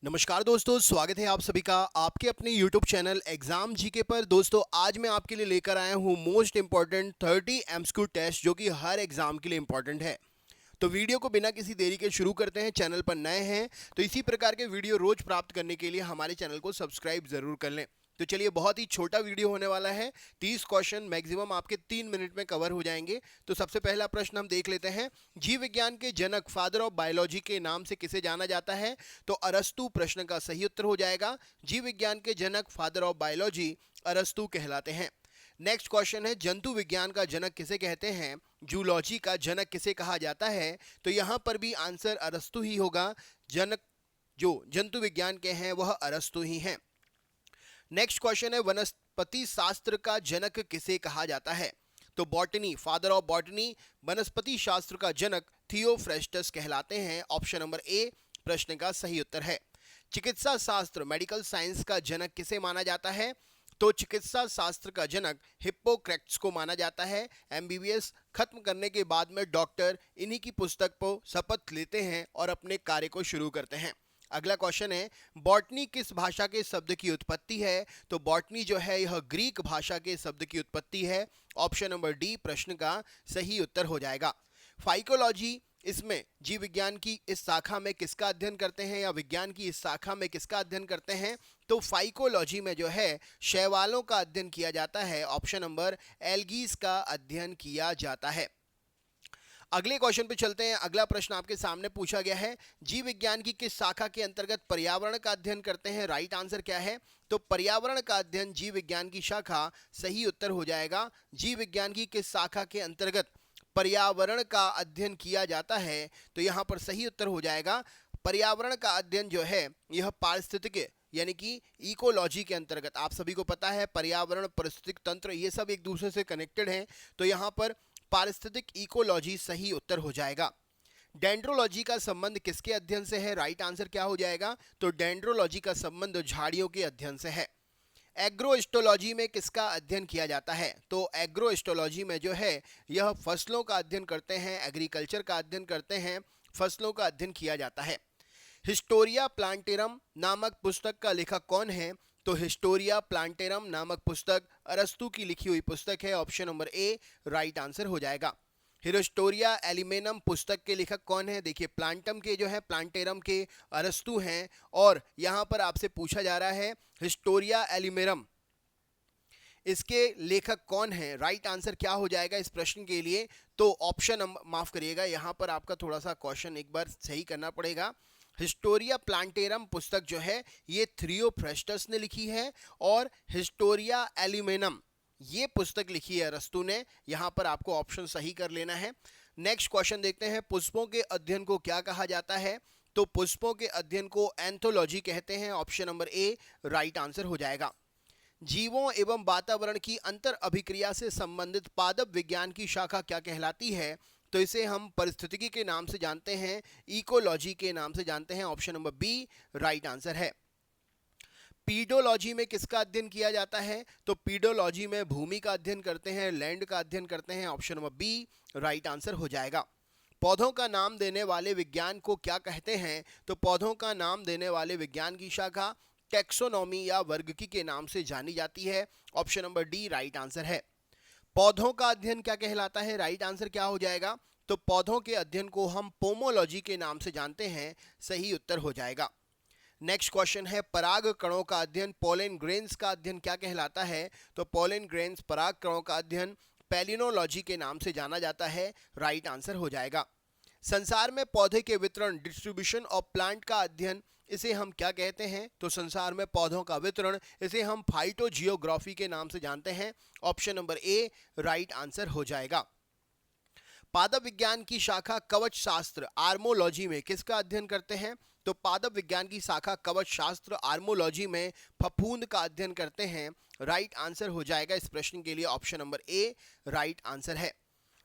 नमस्कार दोस्तों, स्वागत है आप सभी का आपके अपने YouTube चैनल एग्जाम जीके पर। दोस्तों आज मैं आपके लिए लेकर आया हूँ मोस्ट इंपॉर्टेंट 30 एमसीक्यू टेस्ट जो कि हर एग्जाम के लिए इंपॉर्टेंट है। तो वीडियो को बिना किसी देरी के शुरू करते हैं। चैनल पर नए हैं तो इसी प्रकार के वीडियो रोज प्राप्त करने के लिए हमारे चैनल को सब्सक्राइब जरूर कर लें। तो चलिए, बहुत ही छोटा वीडियो होने वाला है। 30 क्वेश्चन मैक्सिमम आपके 3 मिनट में कवर हो जाएंगे। तो सबसे पहला प्रश्न हम देख लेते हैं। जीव विज्ञान के जनक फादर ऑफ बायोलॉजी के नाम से किसे जाना जाता है? तो अरस्तु प्रश्न का सही उत्तर हो जाएगा। जीव विज्ञान के जनक फादर ऑफ बायोलॉजी अरस्तु कहलाते हैं। नेक्स्ट क्वेश्चन है, जंतु विज्ञान का जनक किसे कहते हैं? जूलॉजी का जनक किसे कहा जाता है? तो यहाँ पर भी आंसर अरस्तु ही होगा। जनक जो जंतु विज्ञान के हैं वह अरस्तु ही हैं। नेक्स्ट क्वेश्चन है, वनस्पति शास्त्र का जनक किसे कहा जाता है? तो बॉटनी, फादर ऑफ बॉटनी, वनस्पति शास्त्र का जनक थियोफ्रेस्टस कहलाते हैं। ऑप्शन नंबर ए प्रश्न का सही उत्तर है। चिकित्सा शास्त्र, मेडिकल साइंस का जनक किसे माना जाता है? तो चिकित्सा शास्त्र का जनक हिप्पोक्रेट्स को माना जाता है। एमबीबीएस खत्म करने के बाद में डॉक्टर इन्हीं की पुस्तक को शपथ लेते हैं और अपने कार्य को शुरू करते हैं। अगला क्वेश्चन है, बॉटनी किस भाषा के शब्द की उत्पत्ति है? तो बॉटनी जो है यह ग्रीक भाषा के शब्द की उत्पत्ति है। ऑप्शन नंबर डी प्रश्न का सही उत्तर हो जाएगा। फाइकोलॉजी, इसमें जीव विज्ञान की इस शाखा में किसका अध्ययन करते हैं या विज्ञान की इस शाखा में किसका अध्ययन करते हैं? तो फाइकोलॉजी में जो है शैवालों का अध्ययन किया जाता है। ऑप्शन नंबर एल्गीज का अध्ययन किया जाता है। अगले क्वेश्चन पे चलते हैं। अगला प्रश्न आपके सामने पूछा गया है, जीव विज्ञान की किस शाखा के अंतर्गत पर्यावरण का अध्ययन करते हैं? राइट आंसर क्या है? तो पर्यावरण का अध्ययन जीव विज्ञान की शाखा सही उत्तर हो जाएगा। जीव विज्ञान की किस शाखा के अंतर्गत पर्यावरण का अध्ययन किया जाता है? तो यहाँ पर सही उत्तर हो जाएगा पर्यावरण का अध्ययन जो है यह पारिस्थितिक यानी कि इकोलॉजी के अंतर्गत। आप सभी को पता है पर्यावरण, पारिस्थितिक तंत्र ये सब एक दूसरे से कनेक्टेड हैं। तो यहाँ पर पारिस्थितिक इकोलॉजी सही उत्तर हो जाएगा। डेंड्रोलॉजी का संबंध किसके अध्ययन से है? राइट आंसर क्या हो जाएगा? तो डेंड्रोलॉजी का संबंध झाड़ियों के अध्ययन से है। एग्रोइस्टोलॉजी में किसका अध्ययन किया जाता है? तो एग्रोइस्टोलॉजी में जो है यह फसलों का अध्ययन करते हैं, एग्रीकल्चर का अध्ययन करते हैं, फसलों का अध्ययन किया जाता है। हिस्टोरिया प्लांटेरम नामक पुस्तक का लेखक कौन है? तो हिस्टोरिया प्लांटेरम नामक पुस्तक अरस्तु की लिखी हुई पुस्तक है। ऑप्शन नंबर ए राइट आंसर हो जाएगा। हिस्टोरिया एलिमेनम पुस्तक के लेखक कौन है? देखिए, प्लांटम के जो है प्लांटेरम के अरस्तु हैं। और यहाँ पर आपसे पूछा जा रहा है हिस्टोरिया एलिमेनम, इसके लेखक कौन है? राइट आंसर क्या हो जाएगा इस प्रश्न के लिए? तो ऑप्शन, माफ करिएगा, यहाँ पर आपका थोड़ा सा क्वेश्चन एक बार सही करना पड़ेगा। हिस्टोरिया प्लांटेरम पुस्तक जो है ये थियोफ्रेस्टस ने लिखी है और हिस्टोरिया एलिमेनम ये पुस्तक लिखी है अरस्तु ने। यहाँ पर आपको ऑप्शन सही कर लेना है। नेक्स्ट क्वेश्चन देखते हैं, पुष्पों के अध्ययन को क्या कहा जाता है? तो पुष्पों के अध्ययन को एंथोलॉजी कहते हैं। ऑप्शन नंबर ए राइट आंसर हो जाएगा। जीवों एवं वातावरण की अंतर अभिक्रिया से संबंधित पादप विज्ञान की शाखा क्या कहलाती है? तो इसे हम परिस्थितिकी के नाम से जानते हैं, इकोलॉजी के नाम से जानते हैं। Option number B right answer है। पीडोलॉजी में किसका अध्ययन किया जाता है? तो पीडोलॉजी में भूमि का अध्ययन करते हैं, लैंड का अध्ययन करते हैं। Option number B right answer हो जाएगा। पौधों का नाम देने वाले विज्ञान को क्या कहते हैं? तो पौधों का नाम देने वाले विज्ञान की शाखा टेक्सोनॉमी या वर्गीकी के नाम से जानी जाती है। Option number D right answer है। पौधों का अध्ययन क्या कहलाता है? राइट आंसर क्या हो जाएगा? तो पौधों के अध्ययन को हम पोमोलॉजी के नाम से जानते हैं। सही उत्तर हो जाएगा। नेक्स्ट क्वेश्चन है, पराग कणों का अध्ययन, पोलन ग्रेन्स का अध्ययन क्या कहलाता है? तो पोलन ग्रेन्स, पराग कणों का अध्ययन पैलिनोलॉजी के नाम से जाना जाता है। राइट आंसर हो जाएगा। संसार में पौधे के वितरण, डिस्ट्रीब्यूशन ऑफ प्लांट का अध्ययन, इसे हम क्या कहते हैं? तो संसार में पौधों का वितरण, इसे हम फाइटोजियोग्राफी के नाम से जानते हैं। ऑप्शन नंबर ए राइट आंसर हो जाएगा। पादप विज्ञान की शाखा कवच शास्त्र, आर्मोलॉजी में किसका अध्ययन करते हैं? तो पादप विज्ञान की शाखा कवच शास्त्र, आर्मोलॉजी में फफूंद का अध्ययन करते हैं। राइट आंसर हो जाएगा इस प्रश्न के लिए। ऑप्शन नंबर ए राइट आंसर है।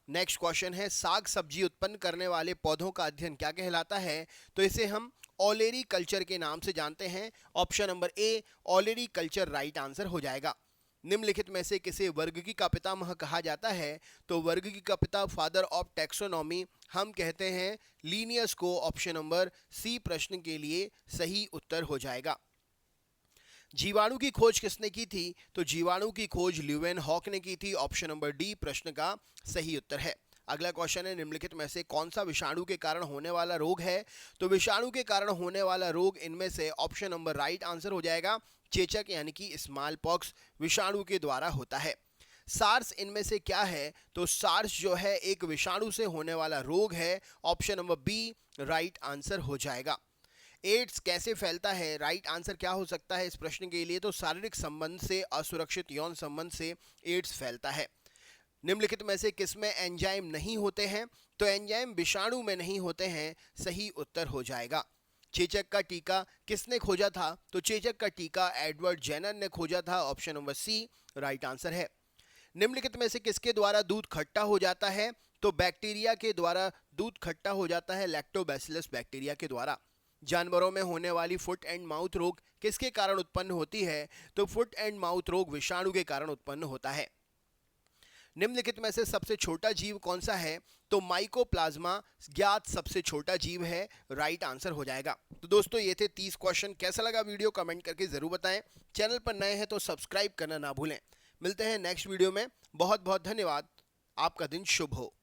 नेक्स्ट क्वेश्चन है, साग सब्जी उत्पन्न करने वाले पौधों का अध्ययन क्या कहलाता है? तो इसे हम ऑलेरी कल्चर के नाम से जानते हैं। Option number A olericulture right answer हो जाएगा। निम्नलिखित में से किसे वर्गीकी का पितामह कहा जाता है? तो वर्गीकी का पिता, फादर ऑफ टैक्सोनॉमी, हम कहते हैं लीनियस को। ऑप्शन नंबर सी प्रश्न के लिए सही उत्तर हो जाएगा। जीवाणु की खोज किसने की थी? तो जीवाणु की खोज ल्यूवेन हॉक ने की थी। ऑप्शन नंबर डी प्रश्न का सही उत्तर है। अगला क्वेश्चन है, निम्नलिखित में से कौन सा विषाणु के कारण होने वाला रोग है? तो विषाणु के कारण होने वाला रोग इनमें से ऑप्शन नंबर राइट आंसर हो जाएगा चेचक यानी कि स्मॉल पॉक्स विषाणु के द्वारा होता है। सार्स इनमें से क्या है? तो सार्स जो है एक विषाणु से होने वाला रोग है। Option number B right answer हो जाएगा। एड्स कैसे फैलता है? राइट आंसर क्या हो सकता है इस प्रश्न के लिए? तो शारीरिक संबंध से, असुरक्षित यौन संबंध से एड्स फैलता है। निम्नलिखित में से किसमें एंजाइम नहीं होते हैं? तो एंजाइम विषाणु में नहीं होते हैं। सही उत्तर हो जाएगा। चेचक का टीका किसने खोजा था? तो चेचक का टीका एडवर्ड जेनर ने खोजा था। Option number C right answer है। निम्नलिखित में से किसके द्वारा दूध खट्टा हो जाता है? तो बैक्टीरिया के द्वारा दूध खट्टा हो जाता है, लैक्टोबैसिलस बैक्टीरिया के द्वारा। जानवरों में होने वाली फुट एंड माउथ रोग किसके कारण उत्पन्न होती है? तो फुट एंड माउथ रोग विषाणु के कारण उत्पन्न होता है। निम्नलिखित में से सबसे छोटा जीव कौन सा है? तो माइकोप्लाज्मा ज्ञात सबसे छोटा जीव है। राइट आंसर हो जाएगा। तो दोस्तों ये थे 30 क्वेश्चन। कैसा लगा वीडियो कमेंट करके जरूर बताएं। चैनल पर नए हैं तो सब्सक्राइब करना ना भूलें। मिलते हैं नेक्स्ट वीडियो में। बहुत बहुत धन्यवाद। आपका दिन शुभ हो।